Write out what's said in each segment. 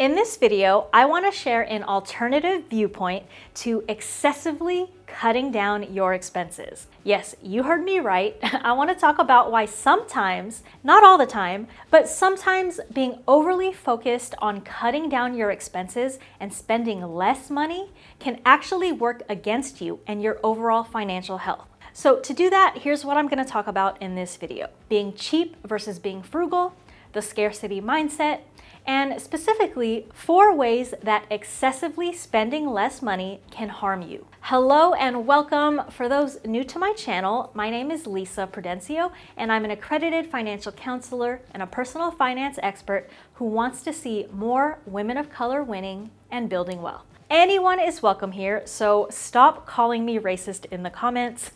In this video, I want to share an alternative viewpoint to excessively cutting down your expenses. Yes, you heard me right. I want to talk about why sometimes, not all the time, but sometimes being overly focused on cutting down your expenses and spending less money can actually work against you and your overall financial health. So to do that, here's what I'm going to talk about in this video: being cheap versus being frugal, the scarcity mindset, and specifically 4 ways that excessively spending less money can harm you. Hello and welcome. For those new to my channel, my name is Lissa and I'm an accredited financial counselor and a personal finance expert who wants to see more women of color winning and building wealth. Anyone is welcome here, so stop calling me racist in the comments.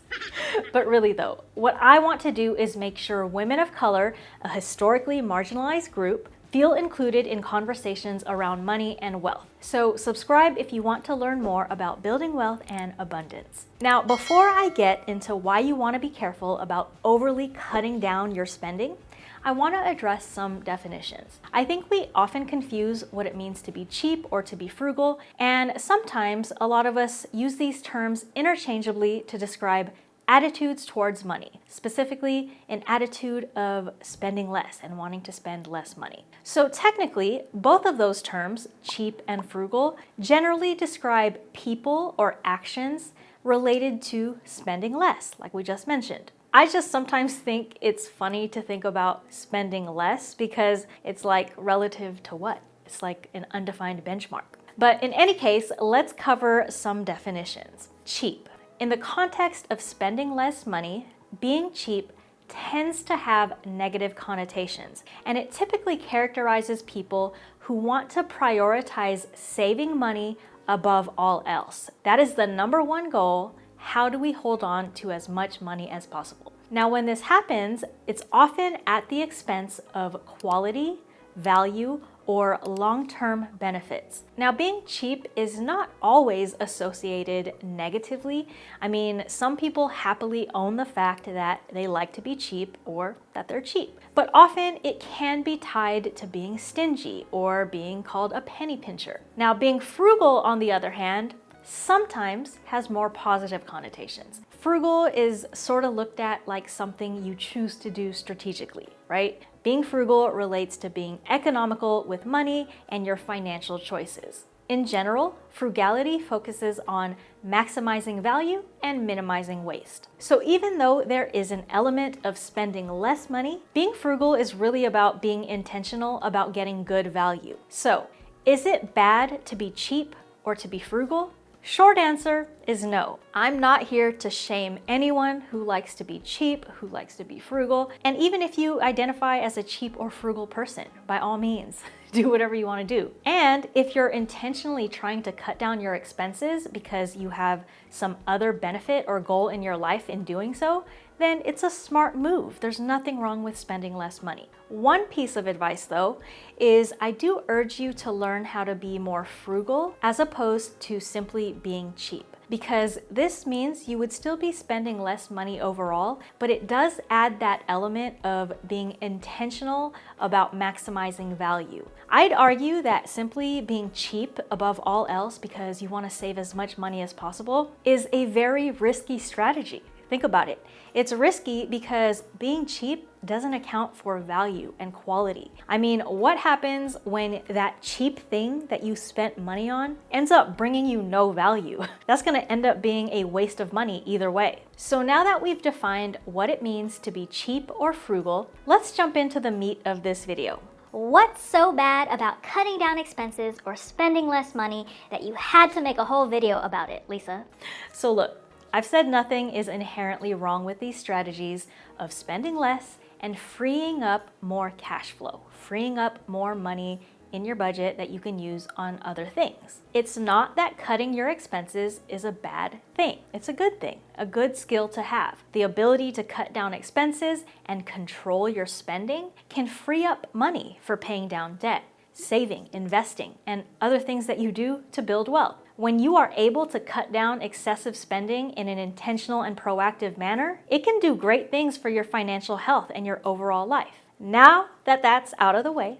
But really though, what I want to do is make sure women of color, a historically marginalized group, feel included in conversations around money and wealth. So subscribe if you want to learn more about building wealth and abundance. Now, before I get into why you want to be careful about overly cutting down your spending, I want to address some definitions. I think we often confuse what it means to be cheap or to be frugal, and sometimes a lot of us use these terms interchangeably to describe attitudes towards money, specifically an attitude of spending less and wanting to spend less money. So technically, both of those terms, cheap and frugal, generally describe people or actions related to spending less, like we just mentioned. I just sometimes think it's funny to think about spending less because it's like relative to what? It's like an undefined benchmark. But in any case, let's cover some definitions. Cheap. In the context of spending less money, being cheap tends to have negative connotations, and it typically characterizes people who want to prioritize saving money above all else. That is the number one goal. How do we hold on to as much money as possible? Now, when this happens, it's often at the expense of quality, value, or long-term benefits. Now, being cheap is not always associated negatively. I mean, some people happily own the fact that they like to be cheap or that they're cheap. But often it can be tied to being stingy or being called a penny pincher. Now, being frugal, on the other hand, sometimes has more positive connotations. Frugal is sort of looked at like something you choose to do strategically, right? Being frugal relates to being economical with money and your financial choices. In general, frugality focuses on maximizing value and minimizing waste. So even though there is an element of spending less money, being frugal is really about being intentional about getting good value. So, is it bad to be cheap or to be frugal? Short answer is no. I'm not here to shame anyone who likes to be cheap, who likes to be frugal. And even if you identify as a cheap or frugal person, by all means, do whatever you want to do. And if you're intentionally trying to cut down your expenses because you have some other benefit or goal in your life in doing so, then it's a smart move. There's nothing wrong with spending less money. One piece of advice though is I do urge you to learn how to be more frugal as opposed to simply being cheap, because this means you would still be spending less money overall, but it does add that element of being intentional about maximizing value. I'd argue that simply being cheap above all else because you want to save as much money as possible is a very risky strategy. Think about it. It's risky because being cheap doesn't account for value and quality. I mean, what happens when that cheap thing that you spent money on ends up bringing you no value? That's going to end up being a waste of money either way. So now that we've defined what it means to be cheap or frugal, let's jump into the meat of this video. What's so bad about cutting down expenses or spending less money that you had to make a whole video about it, Lissa? So look, I've said nothing is inherently wrong with these strategies of spending less and freeing up more cash flow, freeing up more money in your budget that you can use on other things. It's not that cutting your expenses is a bad thing. It's a good thing, a good skill to have. The ability to cut down expenses and control your spending can free up money for paying down debt, saving, investing, and other things that you do to build wealth. When you are able to cut down excessive spending in an intentional and proactive manner, it can do great things for your financial health and your overall life. Now that that's out of the way,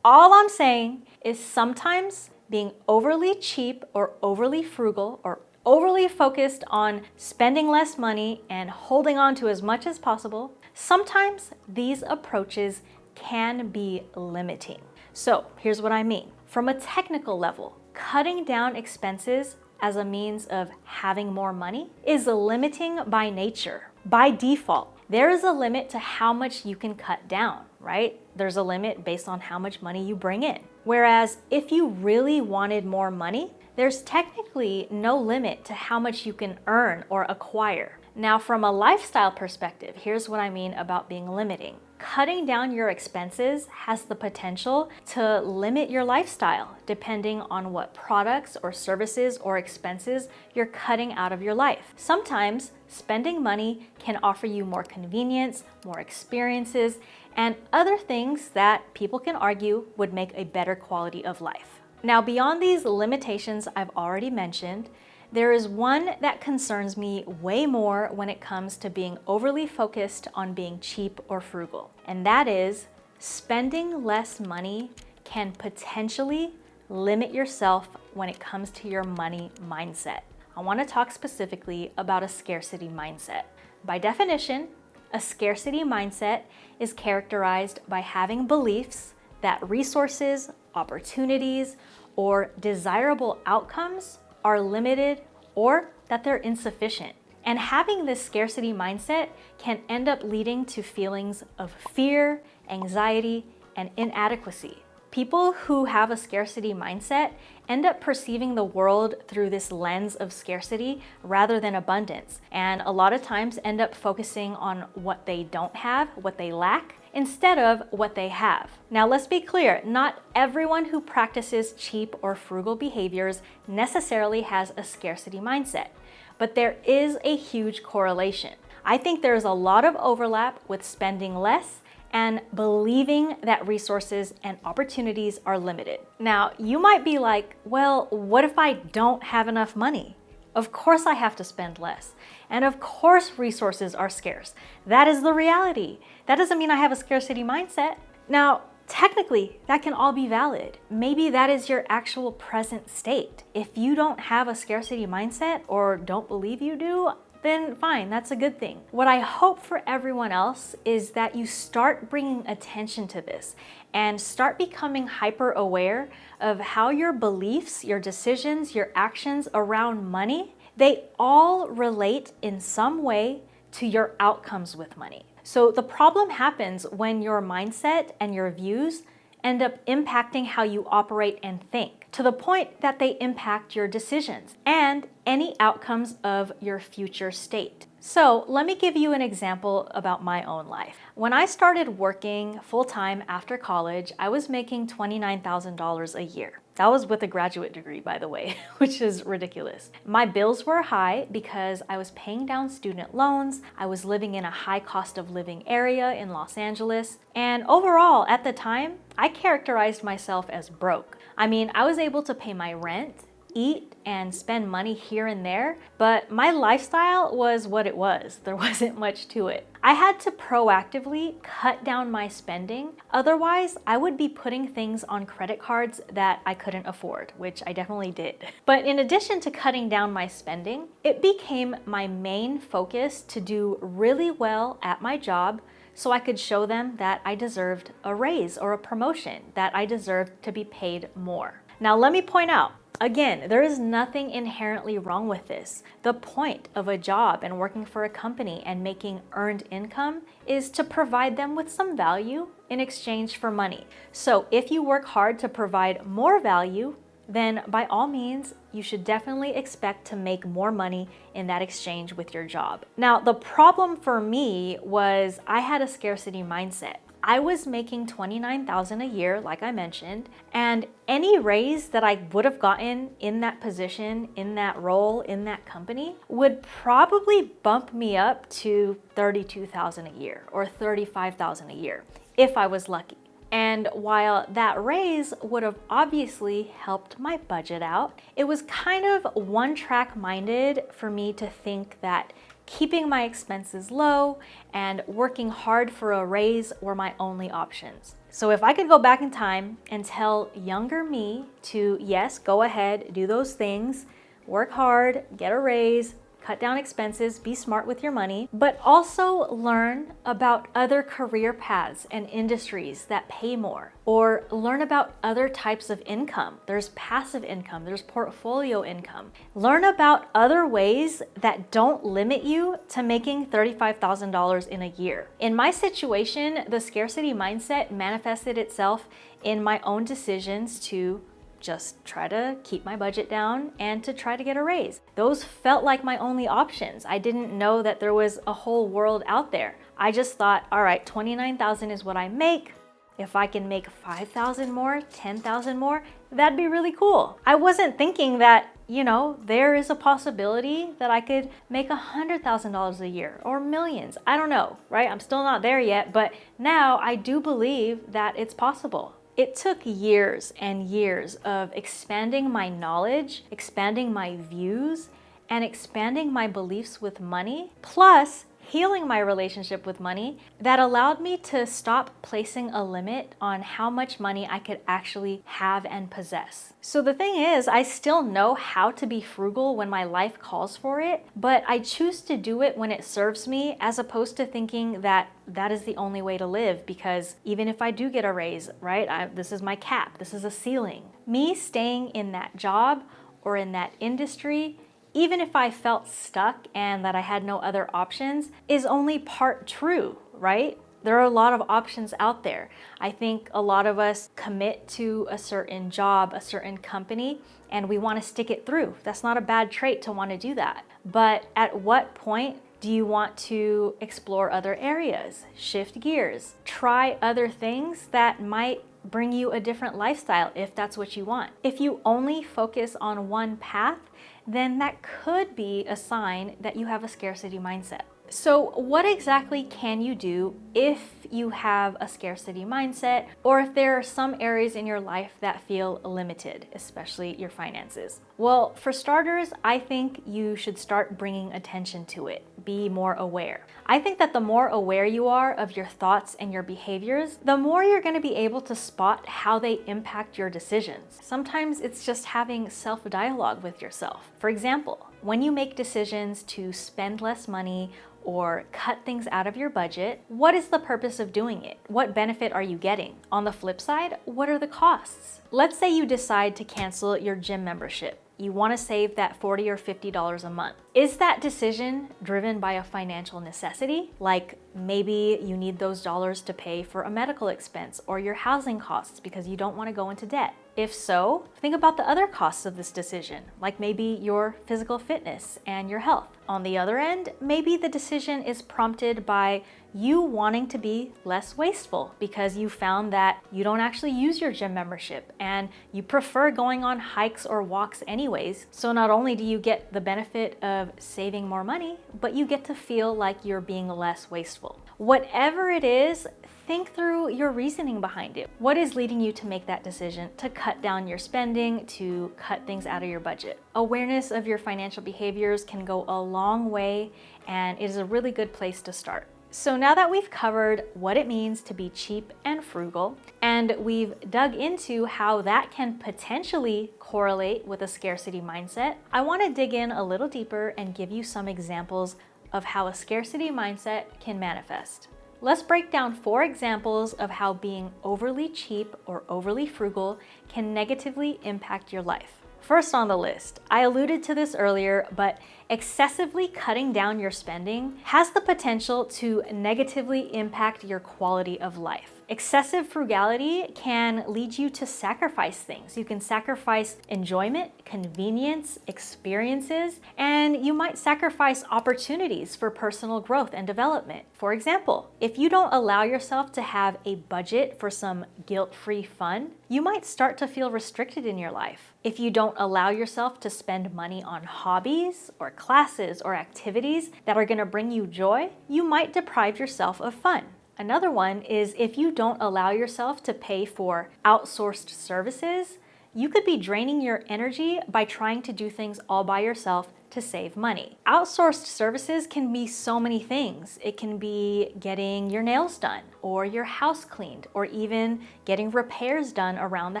All I'm saying is sometimes being overly cheap or overly frugal or overly focused on spending less money and holding on to as much as possible, sometimes these approaches can be limiting. So here's what I mean. From a technical level, cutting down expenses as a means of having more money is limiting by nature. By default, there is a limit to how much you can cut down, right? There's a limit based on how much money you bring in. Whereas if you really wanted more money, there's technically no limit to how much you can earn or acquire. Now, from a lifestyle perspective, here's what I mean about being limiting. Cutting down your expenses has the potential to limit your lifestyle depending on what products or services or expenses you're cutting out of your life. Sometimes spending money can offer you more convenience, more experiences, and other things that people can argue would make a better quality of life. Now, beyond these limitations I've already mentioned, there is one that concerns me way more when it comes to being overly focused on being cheap or frugal. And that is spending less money can potentially limit yourself when it comes to your money mindset. I want to talk specifically about a scarcity mindset. By definition, a scarcity mindset is characterized by having beliefs that resources, opportunities, or desirable outcomes are limited or that they're insufficient. And having this scarcity mindset can end up leading to feelings of fear, anxiety, and inadequacy. People who have a scarcity mindset end up perceiving the world through this lens of scarcity rather than abundance, and a lot of times end up focusing on what they don't have, what they lack, instead of what they have. Now, let's be clear, not everyone who practices cheap or frugal behaviors necessarily has a scarcity mindset, but there is a huge correlation. I think there's a lot of overlap with spending less and believing that resources and opportunities are limited. Now, you might be like, well, what if I don't have enough money? Of course I have to spend less. And of course resources are scarce. That is the reality. That doesn't mean I have a scarcity mindset. Now, technically, that can all be valid. Maybe that is your actual present state. If you don't have a scarcity mindset or don't believe you do, then fine, that's a good thing. What I hope for everyone else is that you start bringing attention to this and start becoming hyper aware of how your beliefs, your decisions, your actions around money, they all relate in some way to your outcomes with money. So the problem happens when your mindset and your views end up impacting how you operate and think, to the point that they impact your decisions and any outcomes of your future state. So let me give you an example about my own life. When I started working full-time after college, I was making $29,000 a year. That was with a graduate degree, by the way, which is ridiculous. My bills were high because I was paying down student loans, I was living in a high cost of living area in Los Angeles, and overall, at the time, I characterized myself as broke. I mean, I was able to pay my rent, eat, and spend money here and there, but my lifestyle was what it was. There wasn't much to it. I had to proactively cut down my spending. Otherwise, I would be putting things on credit cards that I couldn't afford, which I definitely did. But in addition to cutting down my spending, it became my main focus to do really well at my job so I could show them that I deserved a raise or a promotion, that I deserved to be paid more. Now, let me point out, again, there is nothing inherently wrong with this. The point of a job and working for a company and making earned income is to provide them with some value in exchange for money. So if you work hard to provide more value, then by all means, you should definitely expect to make more money in that exchange with your job. Now, the problem for me was I had a scarcity mindset. I was making $29,000 a year, like I mentioned, and any raise that I would have gotten in that position, in that role, in that company would probably bump me up to $32,000 a year or $35,000 a year if I was lucky. And while that raise would have obviously helped my budget out, it was kind of one-track minded for me to think that keeping my expenses low and working hard for a raise were my only options. So if I could go back in time and tell younger me to, yes, go ahead, do those things, work hard, get a raise, cut down expenses, be smart with your money, but also learn about other career paths and industries that pay more, or learn about other types of income. There's passive income, there's portfolio income. Learn about other ways that don't limit you to making $35,000 in a year. In my situation, the scarcity mindset manifested itself in my own decisions to just try to keep my budget down and to try to get a raise. Those felt like my only options. I didn't know that there was a whole world out there. I just thought, all right, $29,000 is what I make. If I can make $5,000 more, $10,000 more, that'd be really cool. I wasn't thinking that, there is a possibility that I could make $100,000 a year or millions. I don't know, right? I'm still not there yet, but now I do believe that it's possible. It took years and years of expanding my knowledge, expanding my views, and expanding my beliefs with money, plus healing my relationship with money, that allowed me to stop placing a limit on how much money I could actually have and possess. So the thing is, I still know how to be frugal when my life calls for it, but I choose to do it when it serves me, as opposed to thinking that that is the only way to live, because even if I do get a raise, right, this is my cap, this is a ceiling. Me staying in that job or in that industry, even if I felt stuck and that I had no other options, is only part true, right? There are a lot of options out there. I think a lot of us commit to a certain job, a certain company, and we want to stick it through. That's not a bad trait to want to do that. But at what point do you want to explore other areas, shift gears, try other things that might bring you a different lifestyle if that's what you want? If you only focus on one path, then that could be a sign that you have a scarcity mindset. So what exactly can you do if you have a scarcity mindset, or if there are some areas in your life that feel limited, especially your finances? Well, for starters, I think you should start bringing attention to it. Be more aware. I think that the more aware you are of your thoughts and your behaviors, the more you're going to be able to spot how they impact your decisions. Sometimes it's just having self-dialogue with yourself. For example, when you make decisions to spend less money or cut things out of your budget, what is the purpose of doing it? What benefit are you getting? On the flip side, what are the costs? Let's say you decide to cancel your gym membership. You want to save that $40 or $50 a month. Is that decision driven by a financial necessity? Like maybe you need those dollars to pay for a medical expense or your housing costs because you don't want to go into debt. If so, think about the other costs of this decision, like maybe your physical fitness and your health. On the other end, maybe the decision is prompted by you wanting to be less wasteful because you found that you don't actually use your gym membership and you prefer going on hikes or walks anyways. So not only do you get the benefit of saving more money, but you get to feel like you're being less wasteful. Whatever it is, think through your reasoning behind it. What is leading you to make that decision to cut down your spending, to cut things out of your budget? Awareness of your financial behaviors can go a long way, and it is a really good place to start. So now that we've covered what it means to be cheap and frugal, and we've dug into how that can potentially correlate with a scarcity mindset, I want to dig in a little deeper and give you some examples of how a scarcity mindset can manifest. Let's break down 4 examples of how being overly cheap or overly frugal can negatively impact your life. First on the list, I alluded to this earlier, but excessively cutting down your spending has the potential to negatively impact your quality of life. Excessive frugality can lead you to sacrifice things. You can sacrifice enjoyment, convenience, experiences, and you might sacrifice opportunities for personal growth and development. For example, if you don't allow yourself to have a budget for some guilt-free fun, you might start to feel restricted in your life. If you don't allow yourself to spend money on hobbies or classes or activities that are going to bring you joy, you might deprive yourself of fun. Another one is if you don't allow yourself to pay for outsourced services, You could be draining your energy by trying to do things all by yourself to save money. Outsourced services can be so many things. It can be getting your nails done, or your house cleaned, or even getting repairs done around the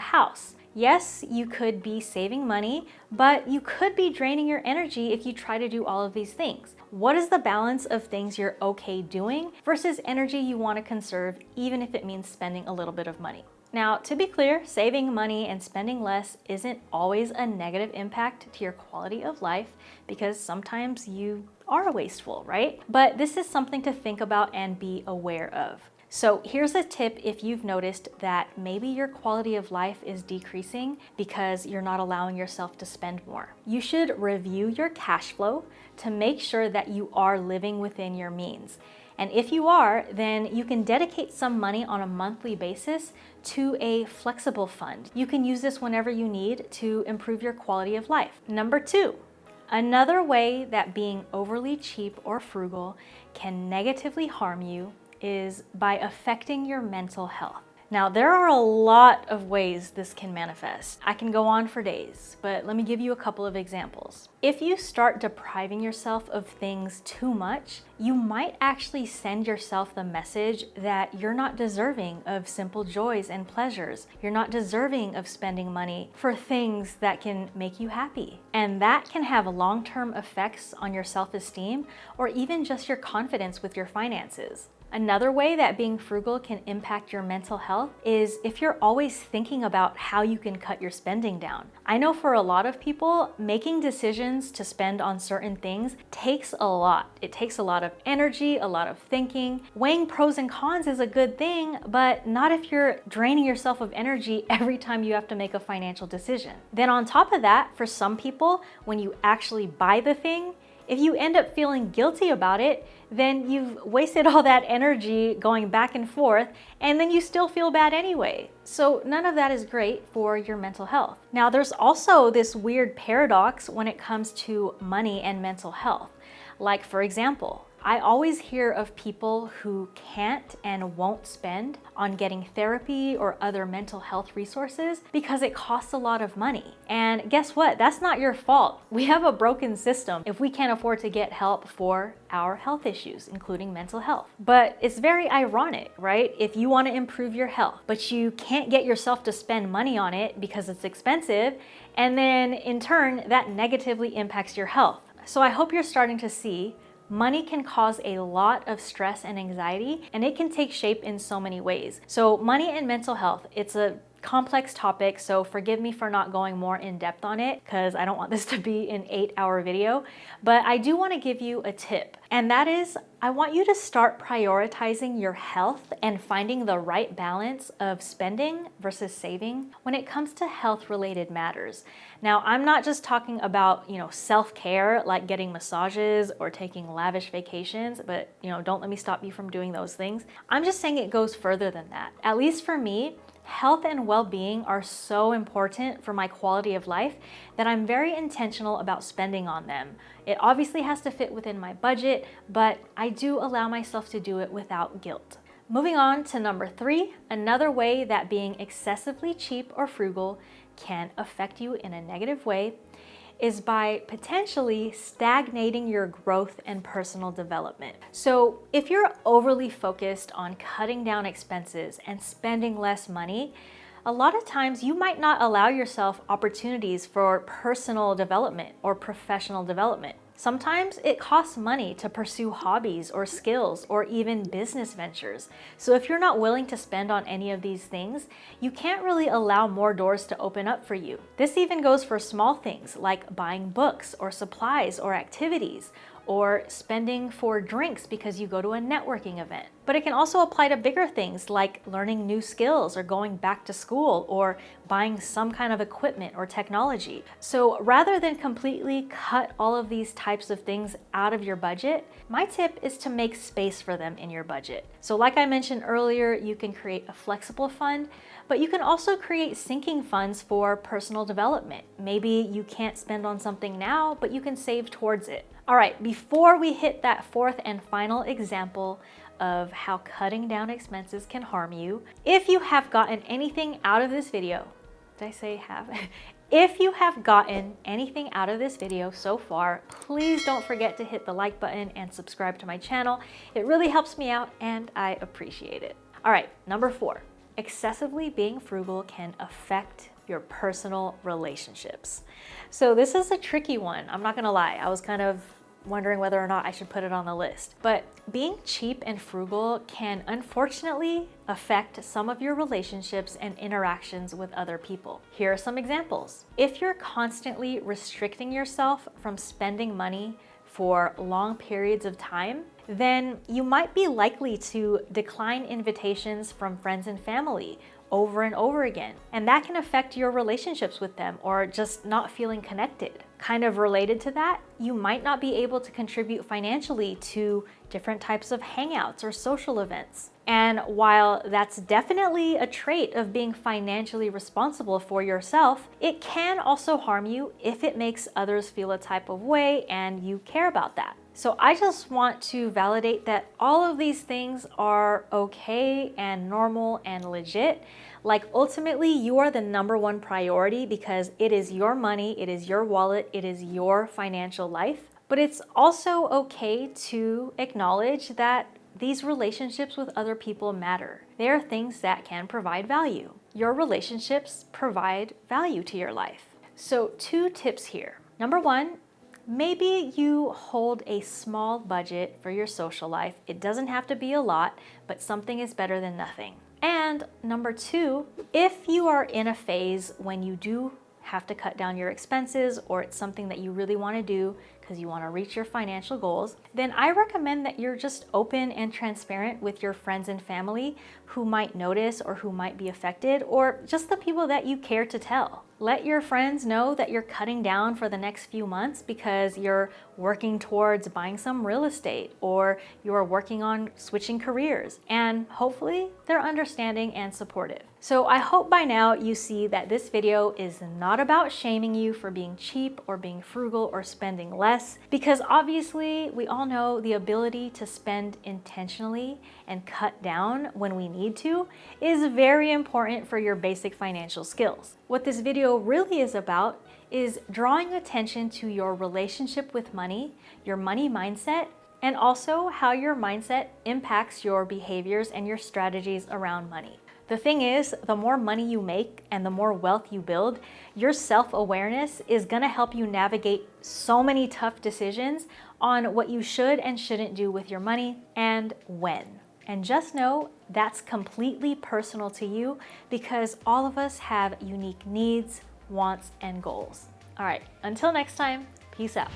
house. Yes, you could be saving money, but you could be draining your energy if you try to do all of these things. What is the balance of things you're okay doing versus energy you want to conserve, even if it means spending a little bit of money? Now, to be clear, saving money and spending less isn't always a negative impact to your quality of life, because sometimes you are wasteful, right? But this is something to think about and be aware of. So here's a tip if you've noticed that maybe your quality of life is decreasing because you're not allowing yourself to spend more. You should review your cash flow to make sure that you are living within your means. And if you are, then you can dedicate some money on a monthly basis to a flexible fund. You can use this whenever you need to improve your quality of life. Number 2, another way that being overly cheap or frugal can negatively harm you is by affecting your mental health. Now, there are a lot of ways this can manifest. I can go on for days, but let me give you a couple of examples. If you start depriving yourself of things too much, you might actually send yourself the message that you're not deserving of simple joys and pleasures. You're not deserving of spending money for things that can make you happy. And that can have long-term effects on your self-esteem or even just your confidence with your finances. Another way that being frugal can impact your mental health is if you're always thinking about how you can cut your spending down. I know for a lot of people, making decisions to spend on certain things takes a lot. It takes a lot of energy, a lot of thinking. Weighing pros and cons is a good thing, but not if you're draining yourself of energy every time you have to make a financial decision. Then on top of that, for some people, when you actually buy the thing, if you end up feeling guilty about it, then you've wasted all that energy going back and forth, and then you still feel bad anyway. So none of that is great for your mental health. Now, there's also this weird paradox when it comes to money and mental health. Like, for example, I always hear of people who can't and won't spend on getting therapy or other mental health resources because it costs a lot of money. And guess what? That's not your fault. We have a broken system if we can't afford to get help for our health issues, including mental health. But it's very ironic, right? If you want to improve your health, but you can't get yourself to spend money on it because it's expensive, and then in turn, that negatively impacts your health. So I hope you're starting to see money can cause a lot of stress and anxiety, and it can take shape in so many ways. So money and mental health, it's a complex topic, so forgive me for not going more in depth on it because I don't want this to be an 8-hour video, but I do want to give you a tip, and that is I want you to start prioritizing your health and finding the right balance of spending versus saving when it comes to health-related matters. Now, I'm not just talking about, self-care like getting massages or taking lavish vacations, but, don't let me stop you from doing those things. I'm just saying it goes further than that. At least for me, health and well-being are so important for my quality of life that I'm very intentional about spending on them. It obviously has to fit within my budget, but I do allow myself to do it without guilt. Moving on to number 3, another way that being excessively cheap or frugal can affect you in a negative way is by potentially stagnating your growth and personal development. So if you're overly focused on cutting down expenses and spending less money, a lot of times you might not allow yourself opportunities for personal development or professional development. Sometimes it costs money to pursue hobbies or skills or even business ventures. So if you're not willing to spend on any of these things, you can't really allow more doors to open up for you. This even goes for small things like buying books or supplies or activities, or spending for drinks because you go to a networking event. But it can also apply to bigger things like learning new skills or going back to school or buying some kind of equipment or technology. So rather than completely cut all of these types of things out of your budget, my tip is to make space for them in your budget. So like I mentioned earlier, you can create a flexible fund, but you can also create sinking funds for personal development. Maybe you can't spend on something now, but you can save towards it. All right, before we hit that 4th and final example of how cutting down expenses can harm you, if you have gotten anything out of this video, Did I say have? If you have gotten anything out of this video so far, please don't forget to hit the like button and subscribe to my channel. It really helps me out and I appreciate it. All right, number 4, excessively being frugal can affect your personal relationships. So this is a tricky one. I'm not gonna lie. I was kind of wondering whether or not I should put it on the list. But being cheap and frugal can unfortunately affect some of your relationships and interactions with other people. Here are some examples. If you're constantly restricting yourself from spending money for long periods of time, then you might be likely to decline invitations from friends and family over and over again. And that can affect your relationships with them or just not feeling connected. Kind of related to that, you might not be able to contribute financially to different types of hangouts or social events. And while that's definitely a trait of being financially responsible for yourself, it can also harm you if it makes others feel a type of way and you care about that. So I just want to validate that all of these things are okay and normal and legit. Like ultimately, you are the #1 priority because it is your money, it is your wallet, it is your financial life. But it's also okay to acknowledge that these relationships with other people matter. They are things that can provide value. Your relationships provide value to your life. So 2 tips here. Number 1, maybe you hold a small budget for your social life. It doesn't have to be a lot, but something is better than nothing. And number 2, if you are in a phase when you do have to cut down your expenses or it's something that you really want to do because you want to reach your financial goals, then I recommend that you're just open and transparent with your friends and family who might notice or who might be affected, or just the people that you care to tell. Let your friends know that you're cutting down for the next few months because you're working towards buying some real estate or you're working on switching careers, and hopefully they're understanding and supportive. So I hope by now you see that this video is not about shaming you for being cheap or being frugal or spending less, because obviously we all know the ability to spend intentionally and cut down when we need to is very important for your basic financial skills. What this video really is about is drawing attention to your relationship with money, your money mindset, and also how your mindset impacts your behaviors and your strategies around money. The thing is, the more money you make and the more wealth you build, your self-awareness is gonna help you navigate so many tough decisions on what you should and shouldn't do with your money and when. And just know that's completely personal to you because all of us have unique needs, wants, and goals. All right, until next time, peace out.